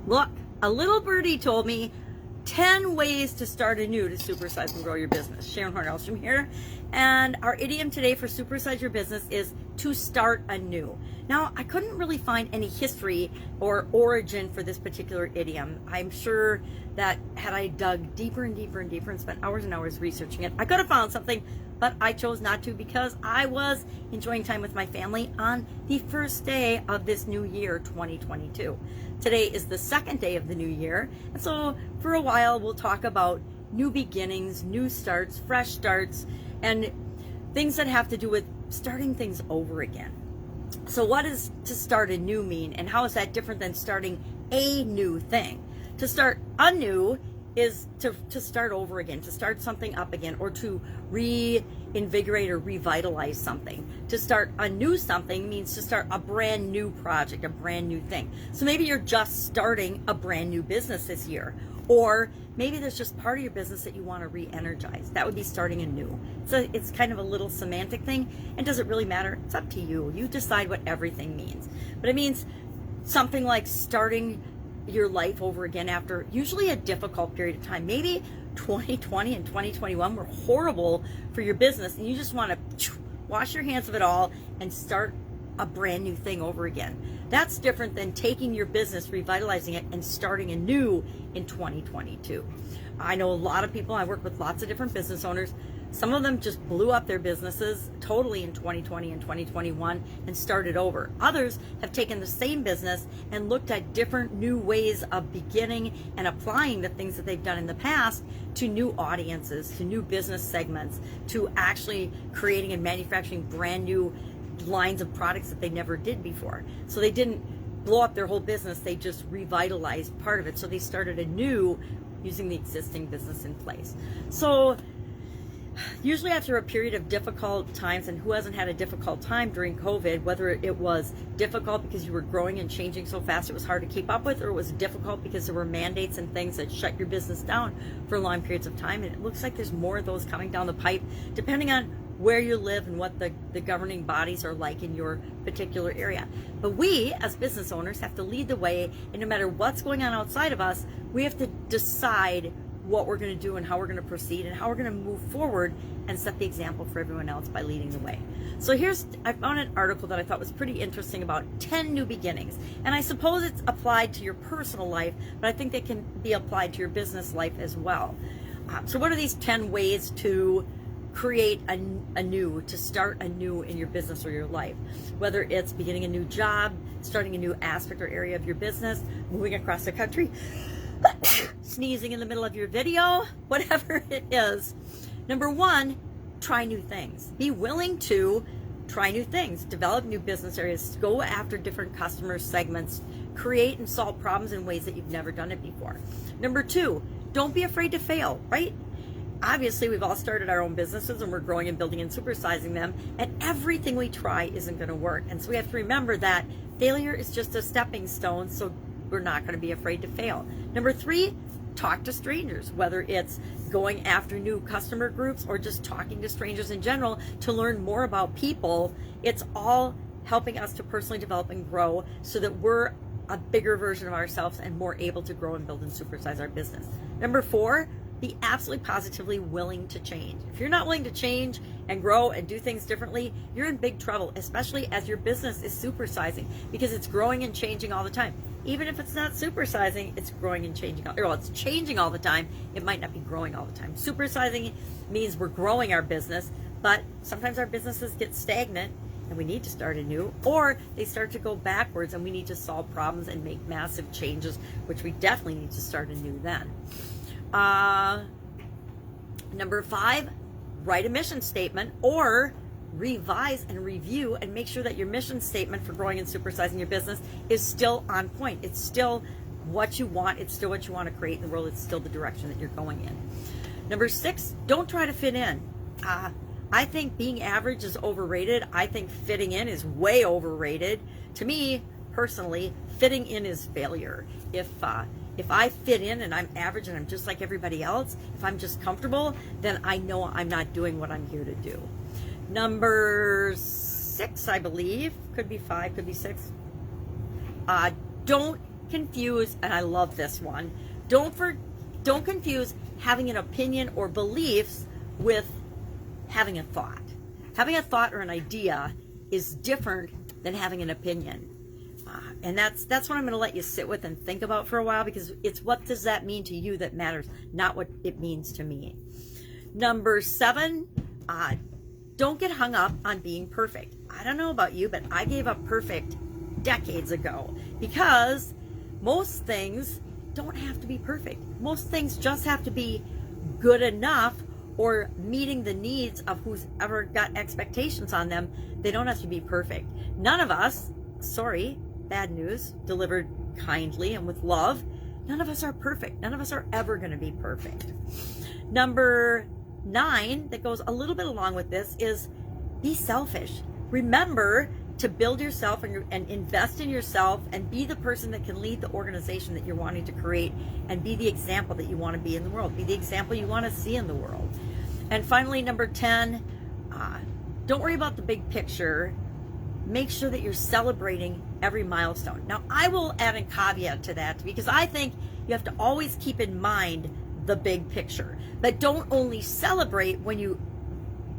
Look, a little birdie told me 10 ways to start anew to supersize and grow your business. Sharon Horne-Ellstrom here. And our idiom today for supersize your business is to start anew. Now, I couldn't really find any history or origin for this particular idiom. I'm sure that had I dug deeper and deeper and deeper and spent hours and hours researching it, I could have found something, but I chose not to because I was enjoying time with my family on the first day of this new year, 2022. Today is the second day of the new year, and so for a while we'll talk about new beginnings, new starts, fresh starts, and things that have to do with starting things over again. So what does to start anew mean, and how is that different than starting a new thing? To start anew is to start over again, to start something up again, or to reinvigorate or revitalize something. To start a new something means to start a brand new project, a brand new thing. So maybe you're just starting a brand new business this year, or maybe there's just part of your business that you want to re-energize. That would be starting anew. So it's kind of a little semantic thing, and does it really matter? It's up to you. You decide what everything means. But it means something like starting your life over again after usually a difficult period of time. Maybe 2020 and 2021 were horrible for your business, and you just want to wash your hands of it all and start a brand new thing over again. That's different than taking your business, revitalizing it, and starting anew in 2022. I know a lot of people, I work with lots of different business owners. Some of them just blew up their businesses totally in 2020 and 2021 and started over. Others have taken the same business and looked at different new ways of beginning and applying the things that they've done in the past to new audiences, to new business segments, to actually creating and manufacturing brand new lines of products that they never did before. So they didn't blow up their whole business, they just revitalized part of it. So they started anew using the existing business in place. So usually after a period of difficult times, and who hasn't had a difficult time during COVID, whether it was difficult because you were growing and changing so fast it was hard to keep up with, or it was difficult because there were mandates and things that shut your business down for long periods of time, and it looks like there's more of those coming down the pipe, depending on where you live and what the governing bodies are like in your particular area. But we, as business owners, have to lead the way, and no matter what's going on outside of us, we have to decide what we're going to do and how we're going to proceed and how we're going to move forward and set the example for everyone else by leading the way. So I found an article that I thought was pretty interesting about 10 new beginnings. And I suppose it's applied to your personal life, but I think they can be applied to your business life as well. So what are these 10 ways to create anew, to start anew in your business or your life? Whether it's beginning a new job, starting a new aspect or area of your business, moving across the country, sneezing in the middle of your video, whatever it is. Number one, try new things. Be willing to try new things, develop new business areas, go after different customer segments, create and solve problems in ways that you've never done it before. Number two, don't be afraid to fail, right? Obviously, we've all started our own businesses and we're growing and building and supersizing them, and everything we try isn't going to work. And so we have to remember that failure is just a stepping stone, so we're not going to be afraid to fail. Number three, talk to strangers, whether it's going after new customer groups or just talking to strangers in general to learn more about people. It's all helping us to personally develop and grow so that we're a bigger version of ourselves and more able to grow and build and supersize our business. Number four, be absolutely positively willing to change. If you're not willing to change and grow and do things differently, you're in big trouble, especially as your business is supersizing, because it's growing and changing all the time. Even if it's not supersizing, it's growing and changing. Well, it's changing all the time. It might not be growing all the time. Supersizing means we're growing our business, but sometimes our businesses get stagnant and we need to start anew, or they start to go backwards and we need to solve problems and make massive changes, which we definitely need to start anew then. Number five, write a mission statement or revise and review and make sure that your mission statement for growing and supersizing your business is still on point. It's still what you want. It's still what you want to create in the world. It's still the direction that you're going in. Number six, don't try to fit in. I think being average is overrated. I think fitting in is way overrated. To me, personally, fitting in is failure. If I fit in and I'm average and I'm just like everybody else, if I'm just comfortable, then I know I'm not doing what I'm here to do. Number six, I believe, could be five, could be six. Don't confuse, and I love this one, don't confuse having an opinion or beliefs with having a thought. Having a thought or an idea is different than having an opinion. And that's what I'm going to let you sit with and think about for a while, because it's what does that mean to you that matters, not what it means to me. Number 7, don't get hung up on being perfect. I don't know about you, but I gave up perfect decades ago, because most things don't have to be perfect. Most things just have to be good enough or meeting the needs of who's ever got expectations on them. They don't have to be perfect. None of us, sorry, bad news, delivered kindly and with love, none of us are perfect. None of us are ever going to be perfect. Number 9, that goes a little bit along with this, is be selfish. Remember to build yourself and invest in yourself and be the person that can lead the organization that you're wanting to create, and be the example that you want to be in the world. Be the example you want to see in the world. And finally, number 10, don't worry about the big picture. Make sure that you're celebrating every milestone. Now, I will add a caveat to that, because I think you have to always keep in mind the big picture. But don't only celebrate when you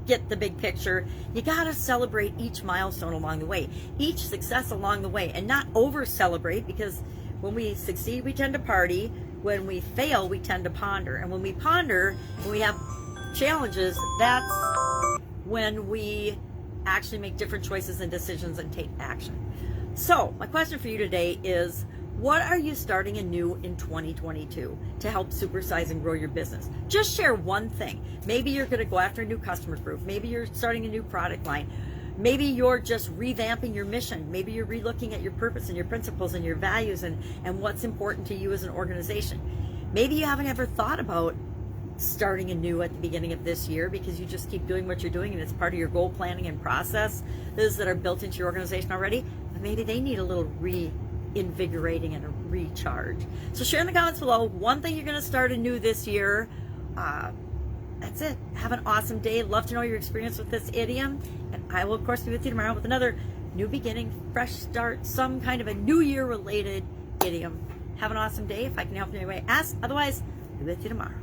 get the big picture. You got to celebrate each milestone along the way, each success along the way, and not over celebrate, because when we succeed, we tend to party. When we fail, we tend to ponder. And when we ponder, when we have challenges, that's when we actually make different choices and decisions and take action. So my question for you today is, what are you starting anew in 2022 to help supersize and grow your business? Just share one thing. Maybe you're going to go after a new customer group. Maybe you're starting a new product line. Maybe you're just revamping your mission. Maybe you're relooking at your purpose and your principles and your values and what's important to you as an organization. Maybe you haven't ever thought about starting anew at the beginning of this year, because you just keep doing what you're doing and it's part of your goal planning and process that are built into your organization already. But maybe they need a little reinvigorating and a recharge. So share in the comments below one thing you're going to start anew this year. That's it. Have an awesome day. Love to know your experience with this idiom, and I will of course be with you tomorrow with another new beginning, fresh start, some kind of a new year related idiom. Have an awesome day. If I can help in any way, ask. Otherwise, I'll be with you tomorrow.